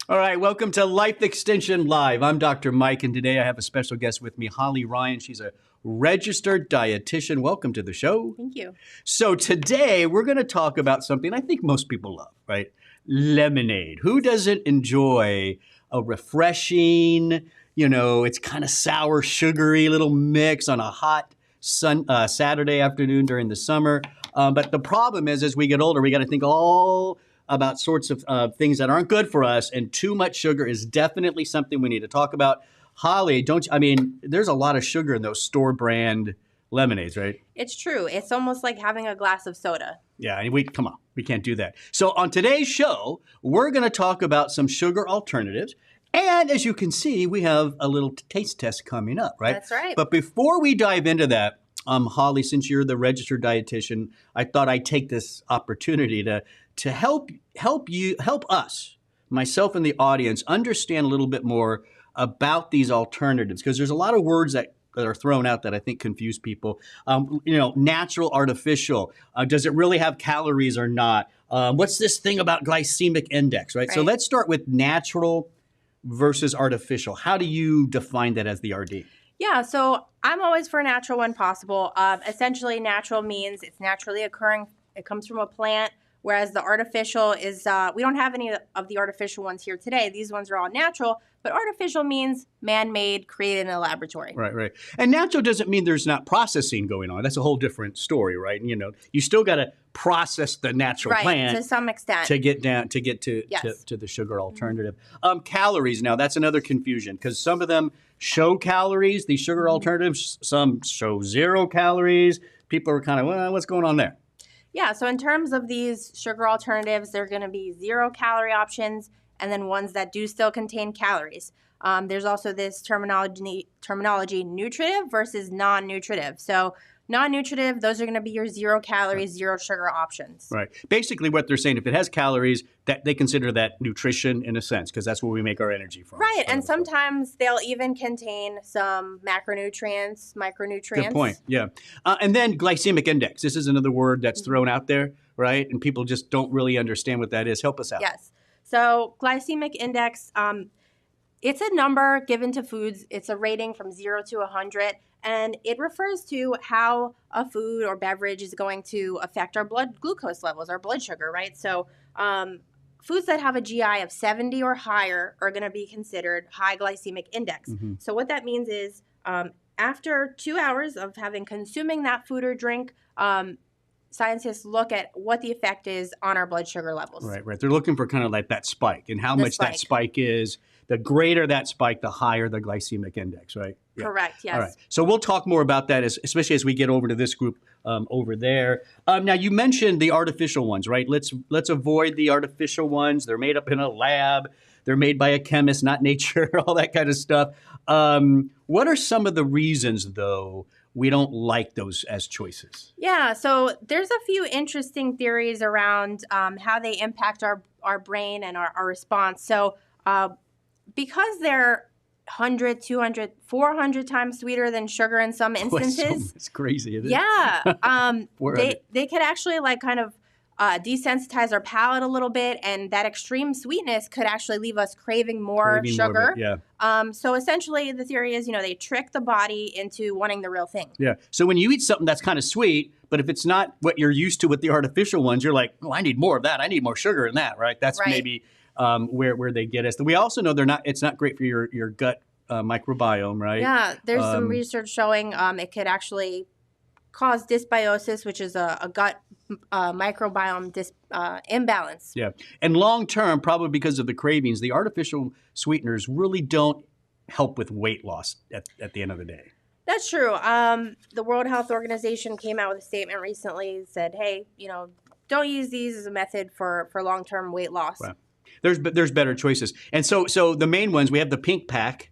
All right, welcome to Life Extension Live. I'm Dr. Mike, and today I have a special guest with me, Holli Ryan. She's a registered dietitian. Welcome to the show. Thank you. So today we're going to talk about something I think most people love, right? Lemonade. Who doesn't enjoy a refreshing, it's kind of sour, sugary little mix on a hot Saturday afternoon during the summer? But the problem is, as we get older, we got to think all about sorts of things that aren't good for us, and too much sugar is definitely something we need to talk about. Holli, there's a lot of sugar in those store brand lemonades, right? It's true. It's almost like having a glass of soda. Yeah, come on, we can't do that. So on today's show, we're going to talk about some sugar alternatives. And as you can see, we have a little taste test coming up, right? That's right. But before we dive into that, Holli, since you're the registered dietitian, I thought I'd take this opportunity to help us, myself and the audience, understand a little bit more about these alternatives, because there's a lot of words that are thrown out that I think confuse people. Natural, artificial. Does it really have calories or not? What's this thing about glycemic index, right? So let's start with natural versus artificial. How do you define that as the RD? Yeah, so I'm always for natural when possible. Essentially, natural means it's naturally occurring. It comes from a plant, whereas the artificial is, we don't have any of the artificial ones here today. These ones are all natural, but artificial means man-made, created in a laboratory. Right. And natural doesn't mean there's not processing going on. That's a whole different story, right? You still got to process the natural plant to some extent to get to the sugar alternative. Calories, now that's another confusion, because some of them show calories, these sugar alternatives, some show 0 calories. People are kind of, well, what's going on there? Yeah, so in terms of these sugar alternatives, they're going to be 0 calorie options, and then ones that do still contain calories. There's also this terminology, nutritive versus non-nutritive. So non-nutritive, those are going to be your 0 calories, 0 sugar options. Right. Basically what they're saying, if it has calories, that they consider that nutrition in a sense, because that's where we make our energy from. Right. And sometimes they'll even contain some macronutrients, micronutrients. Good point. Yeah. And then glycemic index. This is another word that's thrown out there, right? And people just don't really understand what that is. Help us out. Yes. So glycemic index, it's a number given to foods. It's a rating from 0 to 100. And it refers to how a food or beverage is going to affect our blood glucose levels, our blood sugar, right? So foods that have a GI of 70 or higher are going to be considered high glycemic index. Mm-hmm. So what that means is after 2 hours of consuming that food or drink, scientists look at what the effect is on our blood sugar levels. Right. They're looking for kind of like that spike, and how much that spike is. The greater that spike, the higher the glycemic index, right? Yeah. Correct, yes. All right. So we'll talk more about that, especially as we get over to this group over there. Now, you mentioned the artificial ones, right? Let's avoid the artificial ones. They're made up in a lab. They're made by a chemist, not nature, all that kind of stuff. What are some of the reasons, though, we don't like those as choices? Yeah, so there's a few interesting theories around how they impact our brain and our response. So because they're 100, 200, 400 times sweeter than sugar in some instances. It's crazy, isn't it? Yeah. They could actually kind of desensitize our palate a little bit, and that extreme sweetness could actually leave us craving more sugar. So essentially the theory is, they trick the body into wanting the real thing. Yeah. So when you eat something that's kind of sweet, but if it's not what you're used to with the artificial ones, you're like, oh, I need more of that. I need more sugar in that, right? That's maybe where they get us. We also know it's not great for your gut microbiome, right? Yeah, there's some research showing it could actually cause dysbiosis, which is a gut microbiome imbalance. Yeah, and long term, probably because of the cravings, the artificial sweeteners really don't help with weight loss at the end of the day. That's true. The World Health Organization came out with a statement recently, said, hey, don't use these as a method for long-term weight loss. Right. There's better choices. And so the main ones, we have the pink pack,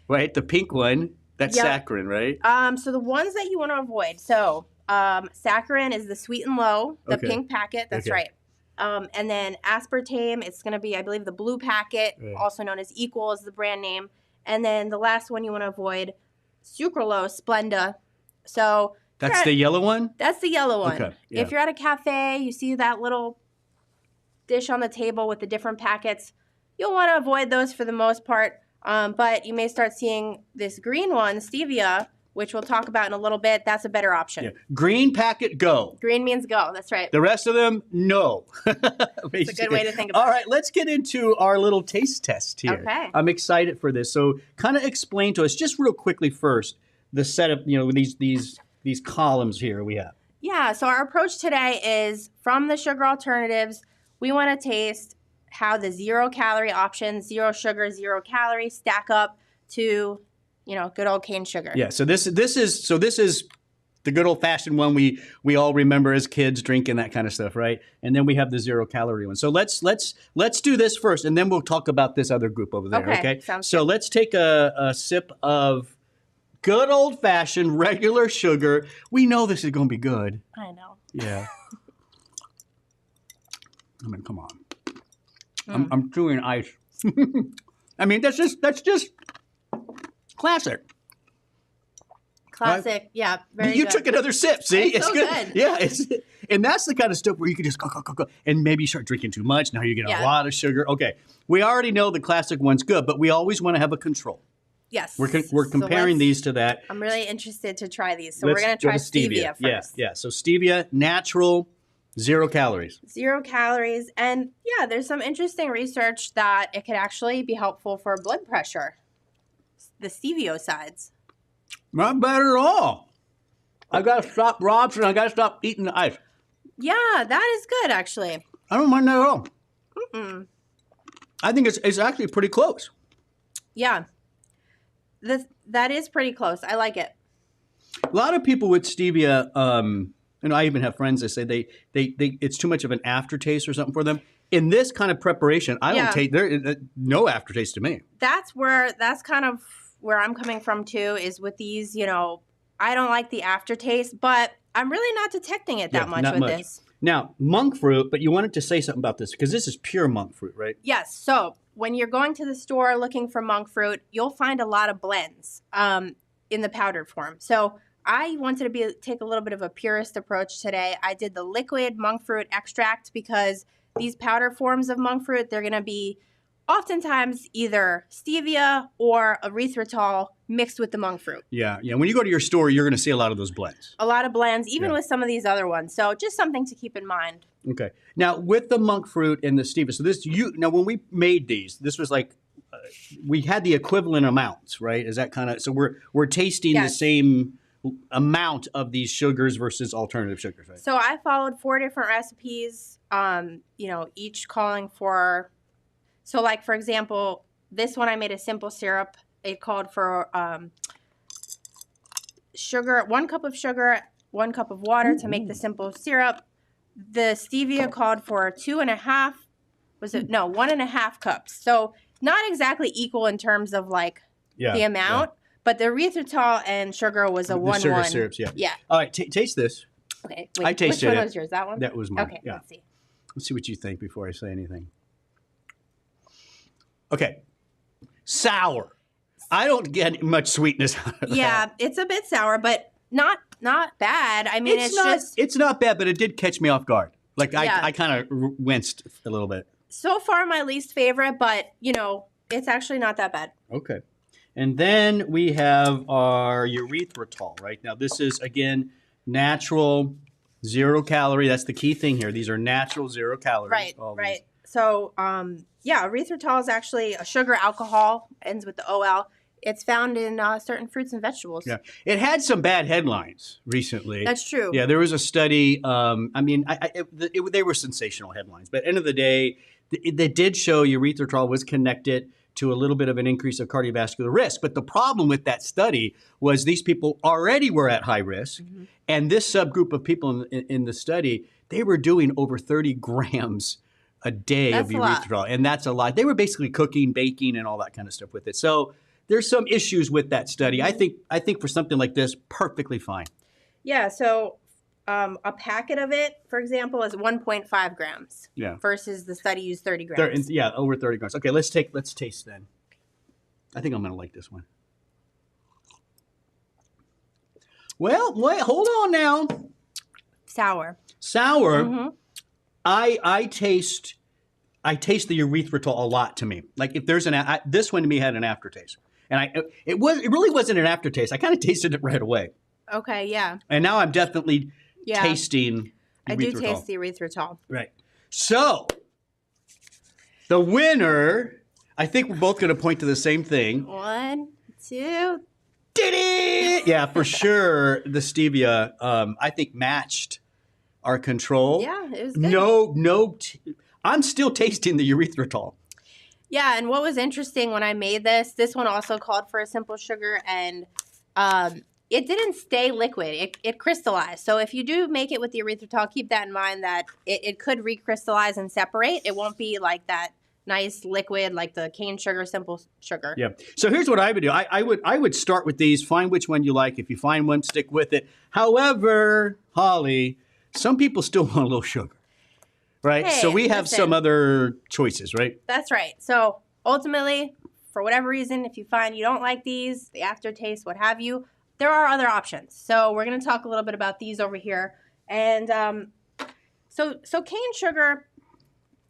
right? The pink one, that's saccharin, right? So the ones that you want to avoid. So saccharin is the sweet and low, the pink packet. That's right. And then aspartame, it's going to be, I believe, the blue packet, also known as Equal is the brand name. And then the last one you want to avoid, sucralose, Splenda. So that's the yellow one? That's the yellow one. Okay. Yeah. If you're at a cafe, you see that little dish on the table with the different packets, you'll want to avoid those for the most part. But you may start seeing this green one, stevia, which we'll talk about in a little bit. That's a better option. Yeah. Green packet, go. Green means go. That's right. The rest of them, no. It's a good way to think about it. All right, let's get into our little taste test here. Okay. I'm excited for this. So kind of explain to us, just real quickly first, the setup, these columns here we have. Yeah, so our approach today is from the sugar alternatives, we want to taste how the 0-calorie options, 0 sugar, 0 calorie, stack up to, good old cane sugar. Yeah, so this is the good old fashioned one we all remember as kids drinking that kind of stuff, right? And then we have the 0-calorie one. So let's do this first, and then we'll talk about this other group over there. Okay. Sounds so good. let's take a sip of good old fashioned regular sugar. We know this is going to be good. I know. Yeah. I mean, come on. I'm chewing ice. I mean, that's just classic. Classic. Right? Yeah, very you good. took another sip. See, It's so good. Yeah, and that's the kind of stuff where you can just go, and maybe you start drinking too much. Now you get a lot of sugar. Okay, we already know the classic one's good, but we always want to have a control. Yes. We're comparing these to that. I'm really interested to try these. So we're going to try stevia first. Yeah. So stevia, natural, 0 calories. 0 calories. And yeah, there's some interesting research that it could actually be helpful for blood pressure. The steviosides. Not bad at all. I got to stop, Robson. I got to stop eating the ice. Yeah, that is good, actually. I don't mind that at all. Mm-mm. I think it's actually pretty close. Yeah. That is pretty close. I like it. A lot of people with stevia, I even have friends that say they it's too much of an aftertaste or something for them. In this kind of preparation, I don't take no aftertaste to me. That's kind of where I'm coming from too, is with these, I don't like the aftertaste, but I'm really not detecting it that much with this. Now, monk fruit, but you wanted to say something about this because this is pure monk fruit, right? Yes. So when you're going to the store looking for monk fruit, you'll find a lot of blends in the powdered form. So I wanted to take a little bit of a purist approach today. I did the liquid monk fruit extract because these powder forms of monk fruit, they're going to be oftentimes either stevia or erythritol mixed with the monk fruit. Yeah. When you go to your store, you're going to see a lot of those blends. A lot of blends, even with some of these other ones. So just something to keep in mind. Okay. Now, with the monk fruit and the stevia, so when we made these, this was like, we had the equivalent amounts, right? Is that kind of, so we're tasting the same amount of these sugars versus alternative sugars, right? So I followed 4 different recipes, each calling for, so like, for example, this one I made a simple syrup. It called for sugar, 1 cup of sugar, 1 cup of water to make the simple syrup. The stevia called for 1.5 cups. So not exactly equal in terms of the amount, but the erythritol and sugar was a 1-1. The sugar syrups, yeah. All right, taste this. Okay, I tasted which one was yours? That one? That was mine. Okay, yeah. let's see. Let's see what you think before I say anything. Okay, sour. I don't get much sweetness out of that. Yeah, it's a bit sour, but not bad. I mean, it's not bad, but it did catch me off guard. I kind of winced a little bit. So far, my least favorite, but it's actually not that bad. Okay, and then we have our erythritol. Right now, this is again natural, 0 calorie. That's the key thing here. These are natural 0 calories. Right. So, erythritol is actually a sugar alcohol, ends with the OL. It's found in certain fruits and vegetables. Yeah, it had some bad headlines recently. That's true. Yeah, there was a study. They were sensational headlines, but at the end of the day, they did show erythritol was connected to a little bit of an increase of cardiovascular risk. But the problem with that study was these people already were at high risk, and this subgroup of people in the study, they were doing over 30 grams a day of erythritol, and that's a lot. They were basically cooking, baking, and all that kind of stuff with it. So there's some issues with that study. I think for something like this, perfectly fine. Yeah. So a packet of it, for example, is 1.5 grams. Yeah. Versus the study used 30 grams. Over 30 grams. Okay, let's taste then. I think I'm going to like this one. Well, wait, hold on now. Sour. Mm-hmm. I taste I taste the erythritol a lot to me. Like if there's this one to me had an aftertaste. And it really wasn't an aftertaste. I kind of tasted it right away. Okay, yeah. And now I'm definitely tasting erythritol. I do taste the erythritol. Right. So, the winner, I think we're both going to point to the same thing. 1, 2. Did it! Yeah, for sure. The stevia, I think, matched our control. Yeah, it was good. I'm still tasting the erythritol. Yeah, and what was interesting when I made this one also called for a simple sugar, and it didn't stay liquid. It crystallized. So if you do make it with the erythritol, keep that in mind that it could recrystallize and separate. It won't be like that nice liquid like the cane sugar, simple sugar. Yeah. So here's what I would do. I would start with these, find which one you like. If you find one, stick with it. However, Holly, some people still want a little sugar. Right? Hey, so we have some other choices, right? That's right. So ultimately, for whatever reason, if you find you don't like these, the aftertaste, what have you, there are other options. So we're going to talk a little bit about these over here. And so cane sugar,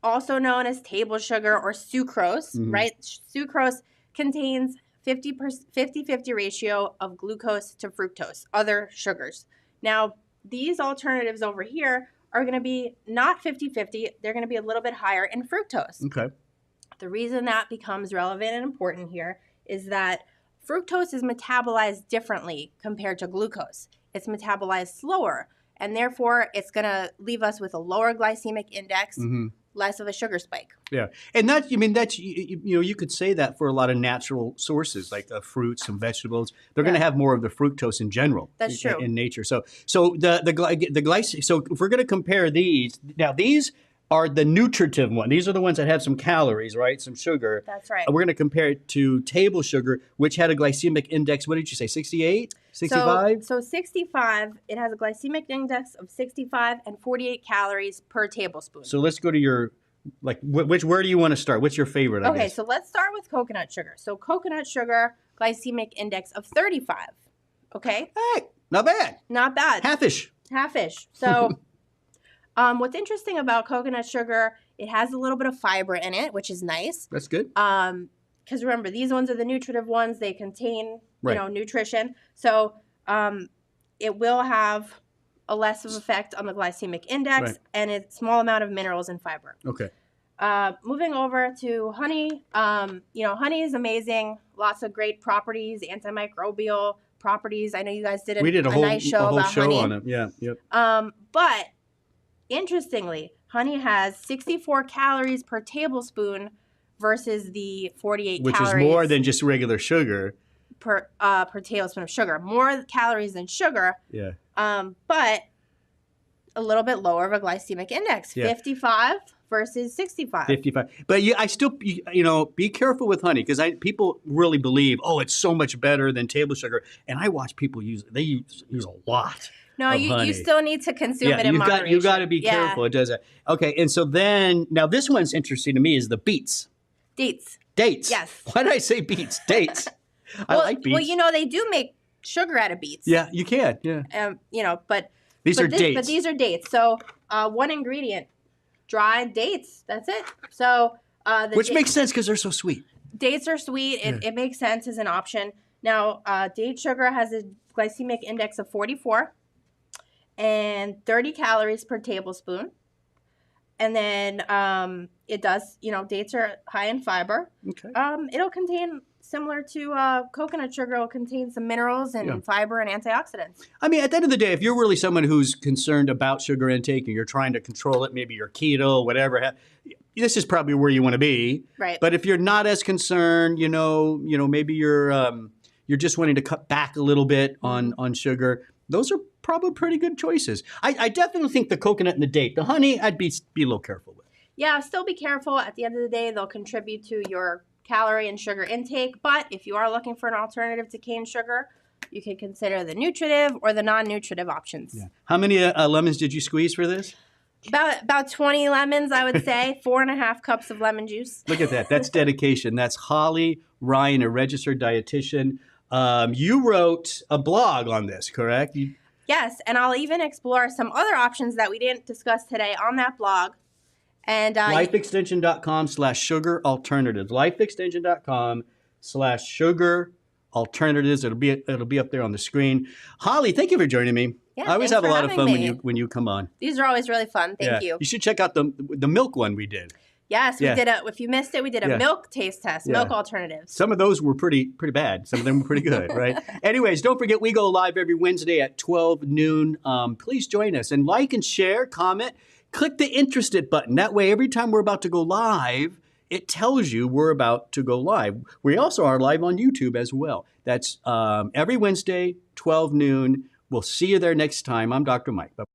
also known as table sugar or sucrose, right? Sucrose contains 50-50 ratio of glucose to fructose, other sugars. Now, these alternatives over here are going to be not 50-50. They're going to be a little bit higher in fructose. Okay. The reason that becomes relevant and important here is that fructose is metabolized differently compared to glucose. It's metabolized slower, and therefore it's going to leave us with a lower glycemic index, less of a sugar spike. Yeah. And that's, you could say that for a lot of natural sources like fruits and vegetables. They're going to have more of the fructose in general. That's true. In nature. So the glycemic, so if we're going to compare these, now these are the nutritive one. These are the ones that have some calories, right? Some sugar. That's right. We're going to compare it to table sugar, which had a glycemic index, what did you say, 68? 65? So 65, it has a glycemic index of 65 and 48 calories per tablespoon. So let's go to your, where do you want to start? What's your favorite, I guess? So let's start with coconut sugar. So coconut sugar, glycemic index of 35. Okay? Hey, not bad. Not bad. Half-ish. Half-ish. So what's interesting about coconut sugar, it has a little bit of fiber in it, which is nice. That's good. Because remember, these ones are the nutritive ones. They contain, nutrition. So it will have a less of effect on the glycemic index and a small amount of minerals and fiber. Okay. Moving over to honey. Honey is amazing. Lots of great properties, antimicrobial properties. I know you guys did a nice show about honey. On it. Yeah. Yep. But interestingly, honey has 64 calories per tablespoon versus the 48 Which calories. Which is more than just regular sugar. Per tablespoon of sugar. More calories than sugar. Yeah. But a little bit lower of a glycemic index. Yeah. 55 versus 65. 55. But I still, be careful with honey because people really believe, it's so much better than table sugar. And I watch people use a lot. No, you still need to consume it in moderation. You got to be careful. It does that. Okay, and so then, now this one's interesting to me is the beets. Dates. Yes. Why did I say beets? Dates. I like beets. Well, they do make sugar out of beets. Yeah, you can. Yeah. But these are dates. But these are dates. So one ingredient, dried dates. That's it. So which makes sense because they're so sweet. Dates are sweet. It makes sense as an option. Now, date sugar has a glycemic index of 44 and 30 calories per tablespoon. And then it does, dates are high in fiber. Okay. It'll contain, similar to coconut sugar, it'll contain some minerals and fiber and antioxidants. I mean, at the end of the day, if you're really someone who's concerned about sugar intake and you're trying to control it, maybe you're keto, whatever, this is probably where you want to be. Right. But if you're not as concerned, maybe you're just wanting to cut back a little bit on sugar, those are probably pretty good choices. I definitely think the coconut and the date. The honey, I'd be a little careful with. Yeah, still be careful. At the end of the day, they'll contribute to your calorie and sugar intake. But if you are looking for an alternative to cane sugar, you can consider the nutritive or the non-nutritive options. Yeah. How many lemons did you squeeze for this? About 20 lemons, I would say. 4.5 cups of lemon juice. Look at that. That's dedication. That's Holli Ryan, a registered dietitian. You wrote a blog on this, correct? Yes, and I'll even explore some other options that we didn't discuss today on that blog. And lifeextension.com/sugar alternatives. Lifeextension.com/sugar alternatives. It'll be up there on the screen. Holly, thank you for joining me. Yeah, I always thanks have a for lot of having fun me. when you come on. These are always really fun. Thank you. You should check out the milk one we did. Yes, we did if you missed it, we did a milk taste test, milk alternatives. Some of those were pretty bad. Some of them were pretty good, right? Anyways, don't forget we go live every Wednesday at 12 noon. Please join us and like and share, comment, click the interested button. That way, every time we're about to go live, it tells you we're about to go live. We also are live on YouTube as well. That's every Wednesday, 12 noon. We'll see you there next time. I'm Dr. Mike. Bye.